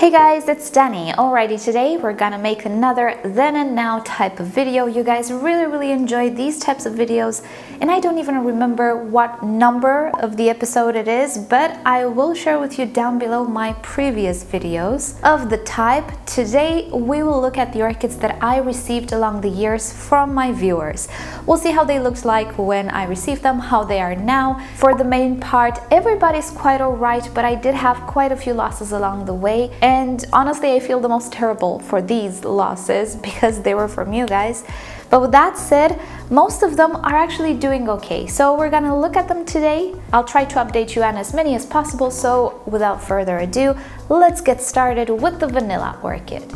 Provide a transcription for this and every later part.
Hey guys, it's Dani. Alrighty, today we're gonna make another then and now type of video. You guys really enjoy these types of videos, and I don't even remember what number of the episode it is, but I will share with you down below my previous videos of the type. Today we will look at the orchids that I received along the years from my viewers. We'll see how they looked like when I received them, how they are now. For the main part, everybody's quite alright, but I did have quite a few losses along the way. And honestly, I feel the most terrible for these losses because they were from you guys. But with that said, most of them are actually doing okay. So we're gonna look at them today. I'll try to update you on as many as possible. So without further ado, let's get started with the vanilla orchid.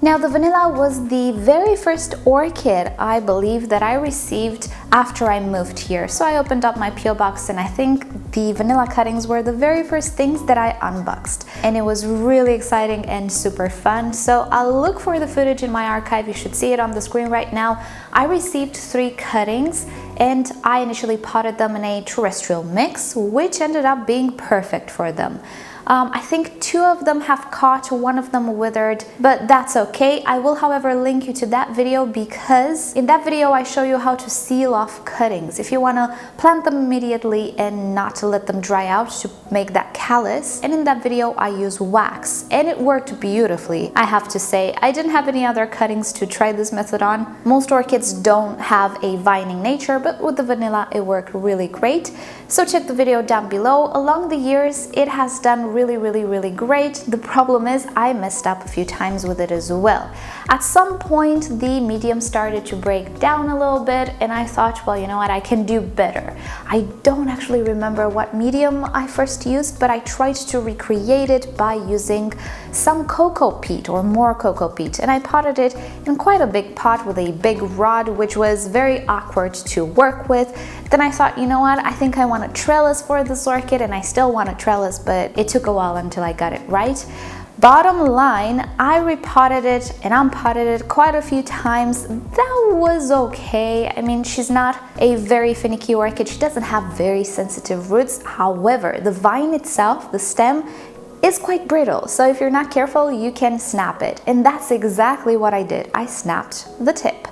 Now, the vanilla was the very first orchid, I believe, that I received after I moved here. So I opened up my PO box and I think the vanilla cuttings were the very first things that I unboxed. And it was really exciting and super fun. So I'll look for the footage in my archive. You should see it on the screen right now. I received 3 cuttings and I initially potted them in a terrestrial mix, which ended up being perfect for them. I think 2 of them have caught, 1 of them withered, but that's okay. I will, however, link you to that video because in that video I show you how to seal off cuttings. If you want to plant them immediately and not to let them dry out to make that callus. And in that video I use wax and it worked beautifully. I have to say, I didn't have any other cuttings to try this method on. Most orchids don't have a vining nature, but with the vanilla it worked really great. So check the video down below. Along the years it has done really great. The problem is I messed up a few times with it as well. At some point the medium started to break down a little bit and I thought, well, you know what, I can do better. I don't actually remember what medium I first used, but I tried to recreate it by using some cocoa peat or more cocoa peat, and I potted it in quite a big pot with a big rod, which was very awkward to work with. Then I thought, you know what, I think I want a trellis for this orchid, and I still want a trellis, but it took a while until I got it right. Bottom line, I repotted it and unpotted it quite a few times. That was okay. I mean, she's not a very finicky orchid. She doesn't have very sensitive roots. However, the vine itself, the stem, is quite brittle. So if you're not careful, you can snap it. And that's exactly what I did. I snapped the tip,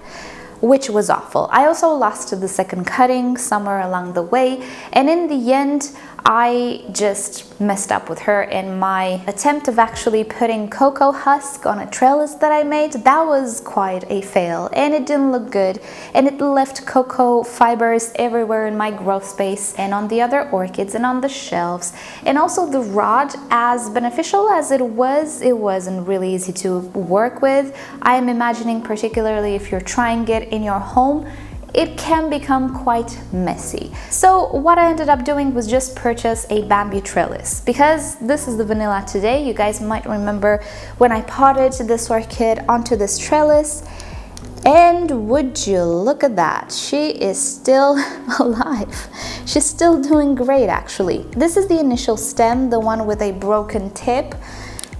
which was awful. I also lost the second cutting somewhere along the way, and in the end I just messed up with her in my attempt of actually putting cocoa husk on a trellis that I made. That was quite a fail and it didn't look good, and it left cocoa fibers everywhere in my grow space and on the other orchids and on the shelves. And also the rod, as beneficial as it wasn't really easy to work with. I am imagining, particularly if you're trying it in your home, it can become quite messy. So what I ended up doing was just purchase a bamboo trellis, because this is the vanilla today. You guys might remember when I potted this orchid onto this trellis, and would you look at that, she is still alive. She's still doing great, actually. This is the initial stem, the one with a broken tip,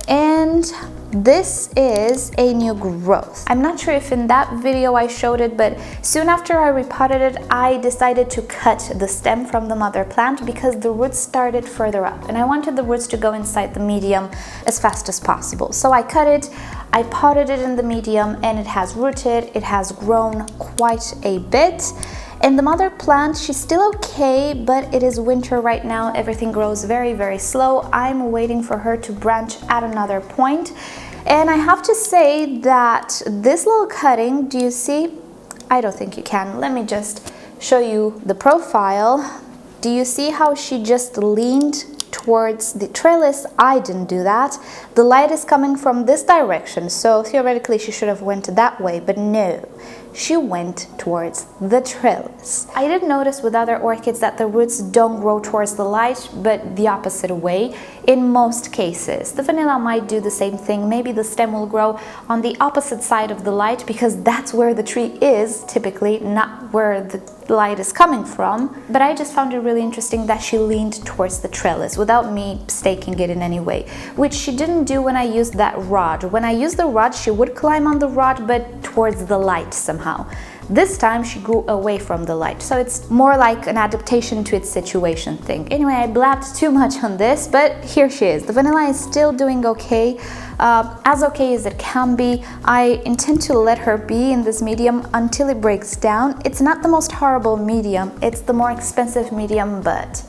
and this is a new growth. I'm not sure if in that video I showed it, but soon after I repotted it, I decided to cut the stem from the mother plant because the roots started further up and I wanted the roots to go inside the medium as fast as possible. So I cut it, I potted it in the medium, and it has rooted, it has grown quite a bit. And the mother plant, she's still okay, but it is winter right now. Everything grows very slow. I'm waiting for her to branch at another point. And I have to say that this little cutting, do you see? I don't think you can. Let me just show you the profile. Do you see how she just leaned towards the trellis? I didn't do that. The light is coming from this direction, so theoretically she should have went that way, but no. She went towards the trellis. I did notice with other orchids that the roots don't grow towards the light, but the opposite way in most cases. The vanilla might do the same thing. Maybe the stem will grow on the opposite side of the light because that's where the tree is typically, not where the light is coming from, but I just found it really interesting that she leaned towards the trellis without me staking it in any way, which she didn't do when I used that rod. When I used the rod, she would climb on the rod, but towards the light somehow. This time she grew away from the light, so it's more like an adaptation to its situation thing. Anyway, I blabbed too much on this, but here she is. The vanilla is still doing okay, as okay as it can be. I intend to let her be in this medium until it breaks down. It's not the most horrible medium, it's the more expensive medium, but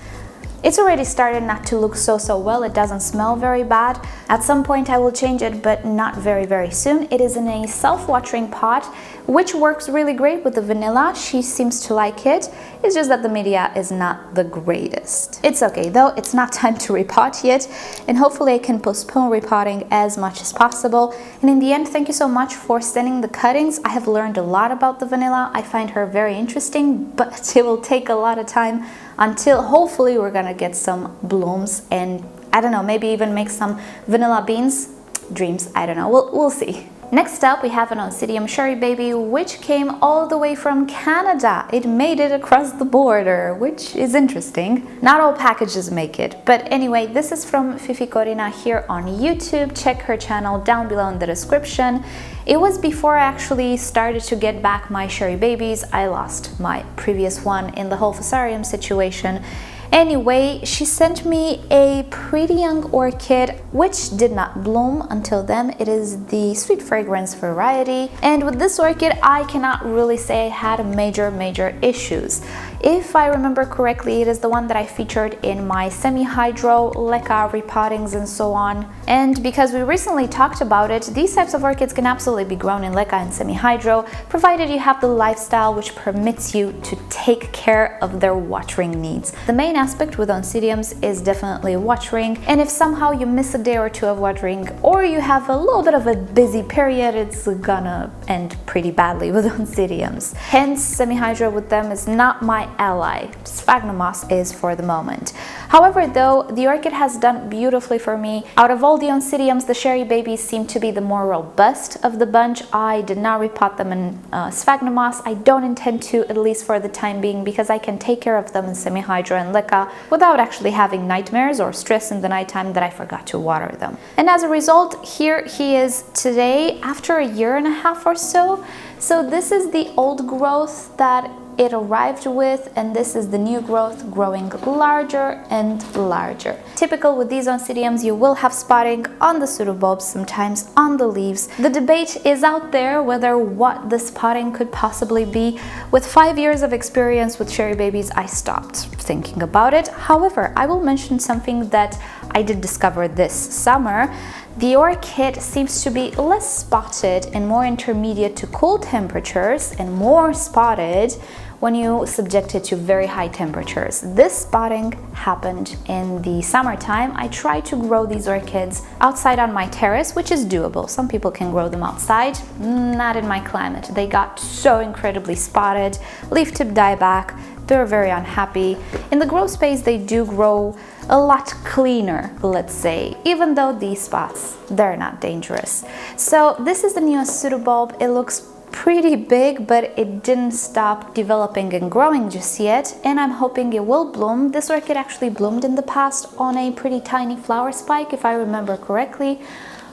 it's already started not to look so well. It doesn't smell very bad. At some point I will change it, but not very soon. It is in a self-watering pot, which works really great with the vanilla. She seems to like it. It's just that the media is not the greatest. It's okay though, it's not time to repot yet, and hopefully I can postpone repotting as much as possible. And in the end, thank you so much for sending the cuttings. I have learned a lot about the vanilla. I find her very interesting, but it will take a lot of time until hopefully we're gonna get some blooms, and I don't know, maybe even make some vanilla beans. Dreams, I don't know, we'll see. Next up, we have an Oncidium Cherry baby, which came all the way from Canada. It made it across the border, which is interesting. Not all packages make it. But anyway, this is from Fifi Corina here on YouTube. Check her channel down below in the description. It was before I actually started to get back my cherry babies. I lost my previous one in the whole fusarium situation. Anyway, she sent me a pretty young orchid which did not bloom until then. It is the sweet fragrance variety, and with this orchid I cannot really say I had major issues. If I remember correctly, it is the one that I featured in my semi-hydro, LECA repottings and so on. And because we recently talked about it, these types of orchids can absolutely be grown in LECA and semi-hydro, provided you have the lifestyle which permits you to take care of their watering needs. The main aspect with Oncidiums is definitely watering, and if somehow you miss a day or two of watering, or you have a little bit of a busy period, it's gonna end pretty badly with Oncidiums. Hence, semi-hydro with them is not my ally. Sphagnum moss is for the moment. However though, the orchid has done beautifully for me. Out of all the Oncidiums, the cherry babies seem to be the more robust of the bunch. I did not repot them in sphagnum moss. I don't intend to, at least for the time being, because I can take care of them in semi-hydro and LECA without actually having nightmares or stress in the nighttime that I forgot to water them. And as a result, here he is today after a year and a half or so. So this is the old growth that it arrived with, and this is the new growth growing larger and larger. Typical with these Oncidiums, you will have spotting on the pseudobulbs, sometimes on the leaves. The debate is out there whether what the spotting could possibly be. With 5 years of experience with cherry babies, I stopped thinking about it. However, I will mention something that I did discover this summer. The orchid seems to be less spotted and more intermediate to cool temperatures, and more spotted when you subject it to very high temperatures. This spotting happened in the summertime. I tried to grow these orchids outside on my terrace, which is doable. Some people can grow them outside, not in my climate. They got so incredibly spotted, leaf tip dieback, they're very unhappy. In the grow space, they do grow a lot cleaner, let's say, even though these spots, they're not dangerous. So this is the newest pseudobulb. It looks pretty big, but it didn't stop developing and growing just yet, and I'm hoping it will bloom. This orchid actually bloomed in the past on a pretty tiny flower spike, if I remember correctly.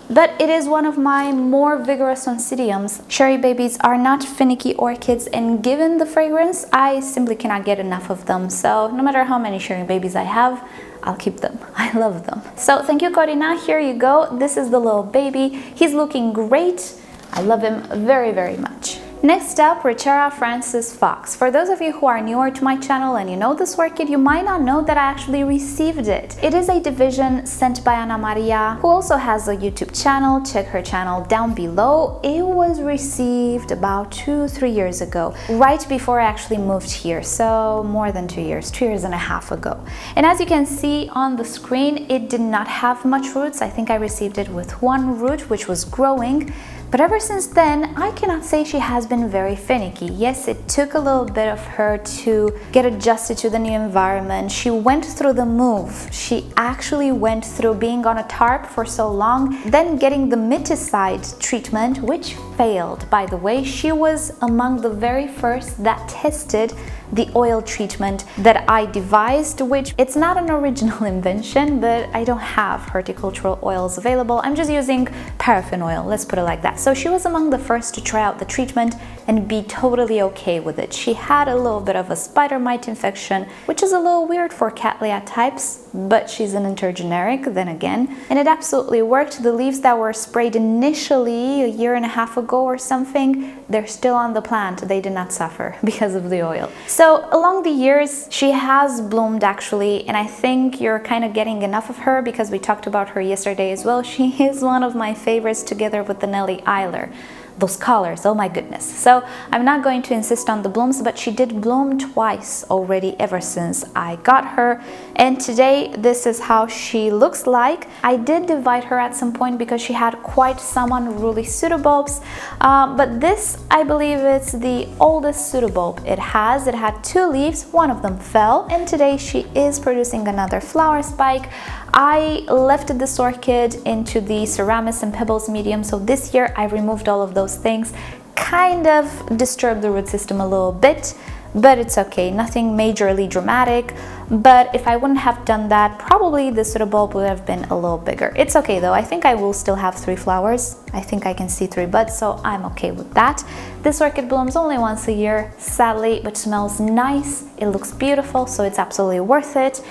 But it is one of my more vigorous Oncidiums. Cherry babies are not finicky orchids, and given the fragrance, I simply cannot get enough of them. So no matter how many cherry babies I have, I'll keep them. I love them. So thank you, Corina. Here you go. This is the little baby. He's looking great. I love him very much. Next up, Richera Francis Fox. For those of you who are newer to my channel and you know this orchid, you might not know that I actually received it. It is a division sent by Ana Maria, who also has a YouTube channel. Check her channel down below. It was received about 2-3 years ago, right before I actually moved here. So more than 2 years, 2 years and a half ago. And as you can see on the screen, it did not have much roots. I think I received it with one root, which was growing. But ever since then, I cannot say she has been very finicky. Yes, it took a little bit of her to get adjusted to the new environment. She went through the move. She actually went through being on a tarp for so long, then getting the miticide treatment, which failed. By the way, she was among the very first that tested the oil treatment that I devised, which it's not an original invention, but I don't have horticultural oils available. I'm just using paraffin oil, let's put it like that. So she was among the first to try out the treatment and be totally okay with it. She had a little bit of a spider mite infection, which is a little weird for Cattleya types, but she's an intergeneric then again, and it absolutely worked. The leaves that were sprayed initially a year and a half ago or something, they're still on the plant. They did not suffer because of the oil. So along the years, she has bloomed actually, and I think you're kind of getting enough of her because we talked about her yesterday as well. She is one of my favorites together with the Nelly Eiler. Those colors, oh my goodness. So I'm not going to insist on the blooms, but she did bloom twice already ever since I got her, and today this is how she looks like. I did divide her at some point because she had quite some unruly pseudobulbs, but this, I believe it's the oldest pseudobulb it has. It had 2 leaves, one of them fell, and today she is producing another flower spike. I left this orchid into the Ceramis and Pebbles medium, so this year I removed all of those things. Kind of disturbed the root system a little bit, but it's okay, nothing majorly dramatic. But if I wouldn't have done that, probably the pseudobulb would have been a little bigger. It's okay though, I think I will still have 3 flowers. I think I can see 3 buds, so I'm okay with that. This orchid blooms only once a year, sadly, but smells nice. It looks beautiful, so it's absolutely worth it.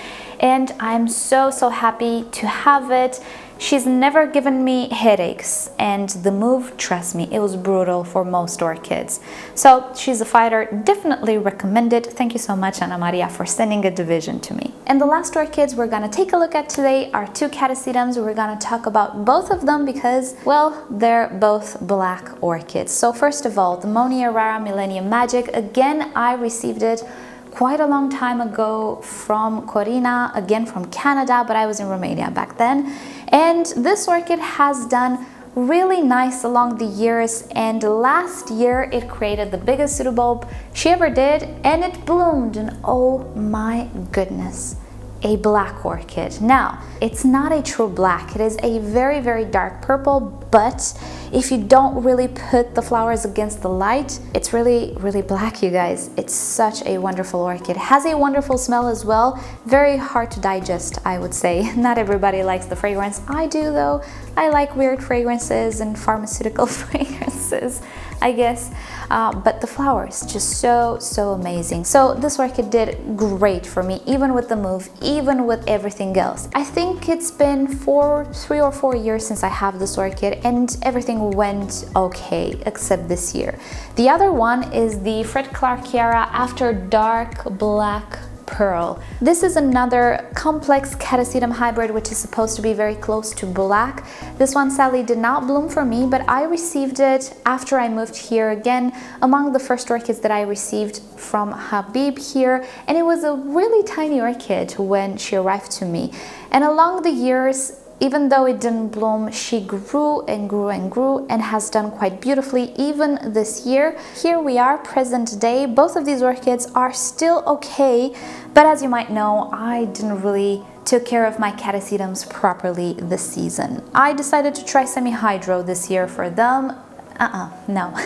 And I'm so happy to have it. She's never given me headaches, and the move, trust me, it was brutal for most orchids. So she's a fighter, definitely recommended. Thank you so much, Anna Maria, for sending a division to me. And the last orchids we're gonna take a look at today are 2 catasetums. We're gonna talk about both of them because, well, they're both black orchids. So first of all, the Monia Rara Millennium Magic. Again, I received it quite a long time ago from Corina, again from Canada, but I was in Romania back then. And this orchid has done really nice along the years, and last year it created the biggest pseudobulb she ever did, and it bloomed, and oh my goodness, a black orchid. Now, it's not a true black, it is a very dark purple, but if you don't really put the flowers against the light, it's really black, you guys. It's such a wonderful orchid. It has a wonderful smell as well, very hard to digest, I would say. Not everybody likes the fragrance. I do though. I like weird fragrances and pharmaceutical fragrances, I guess, but the flowers, just so amazing. So this orchid did great for me, even with the move, even with everything else. I think it's been 3 or 4 years since I have this orchid, and everything went okay, except this year. The other one is the Fred Clark Chiara After Dark Black Pearl. This is another complex catasetum hybrid, which is supposed to be very close to black. This one sadly did not bloom for me, but I received it after I moved here, again among the first orchids that I received from Habib here, and it was a really tiny orchid when she arrived to me. And along the years, even though it didn't bloom, she grew and grew and has done quite beautifully even this year. Here we are, present day. Both of these orchids are still okay, but as you might know, I didn't really took care of my catasetums properly this season. I decided to try semi-hydro this year for them. No.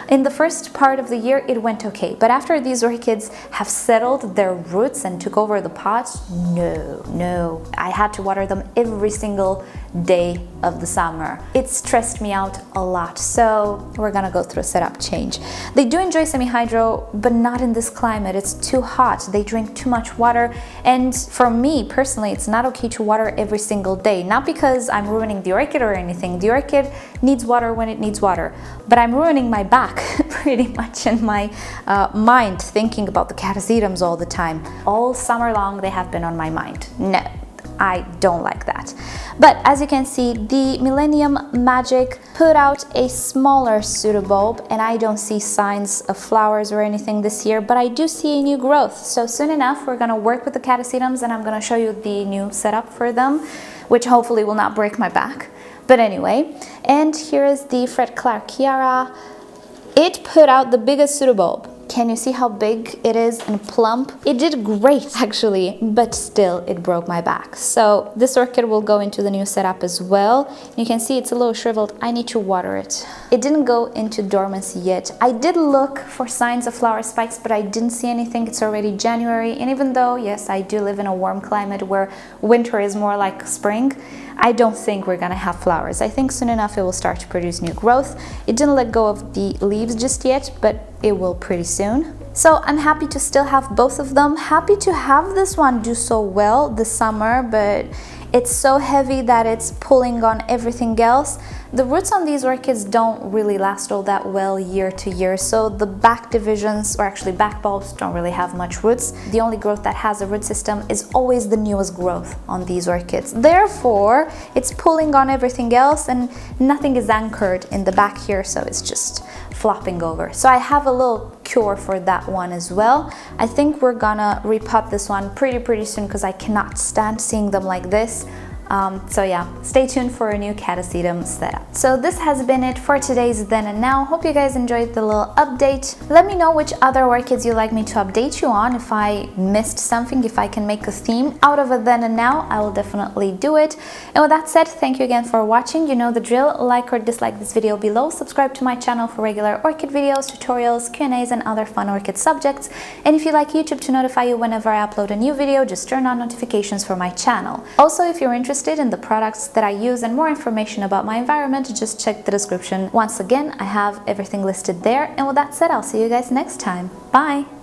In the first part of the year it went okay, but after these orchids have settled their roots and took over the pots, no, I had to water them every single day of the summer. It stressed me out a lot, so we're gonna go through a setup change. They do enjoy semi-hydro, but not in this climate. It's too hot, they drink too much water, and for me personally, it's not okay to water every single day. Not because I'm ruining the orchid or anything. The orchid needs water when it needs water, but I'm ruining my back pretty much, and my mind, thinking about the catasetums all the time. All summer long they have been on my mind. No, I don't like that. But as you can see, the Millennium Magic put out a smaller pseudobulb, and I don't see signs of flowers or anything this year, but I do see a new growth. So soon enough we're gonna work with the catasetums, and I'm gonna show you the new setup for them, which hopefully will not break my back. But anyway, and here is the Fred Clark Chiara. It put out the biggest pseudobulb. can you see how big it is and plump? It did great actually, but still it broke my back. So this orchid will go into the new setup as well. You can see it's a little shriveled. I need to water it. It didn't go into dormancy yet. I did look for signs of flower spikes, but I didn't see anything. It's already January, and even though, yes, I do live in a warm climate where winter is more like spring, I don't think we're gonna have flowers. I think soon enough it will start to produce new growth. It didn't let go of the leaves just yet, but it will pretty soon. So I'm happy to still have both of them. Happy to have this one do so well this summer, but it's so heavy that it's pulling on everything else. The roots on these orchids don't really last all that well year to year, so the back divisions, or actually back bulbs, don't really have much roots. The only growth that has a root system is always the newest growth on these orchids. Therefore, it's pulling on everything else and nothing is anchored in the back here, so it's just flopping over. So I have a little cure for that one as well. I think we're gonna repot this one pretty soon because I cannot stand seeing them like this. So yeah, stay tuned for a new Catasetum setup. So this has been it for today's Then and Now. Hope you guys enjoyed the little update. Let me know which other orchids you'd like me to update you on. If I missed something, if I can make a theme out of a Then and Now, I will definitely do it. And with that said, thank you again for watching. You know the drill. Like or dislike this video below. Subscribe to my channel for regular orchid videos, tutorials, Q&As, and other fun orchid subjects. And if you like YouTube to notify you whenever I upload a new video, just turn on notifications for my channel. Also, if you're interested in the products that I use and more information about my environment, just check the description. Once again, I have everything listed there. And with that said, I'll see you guys next time. Bye!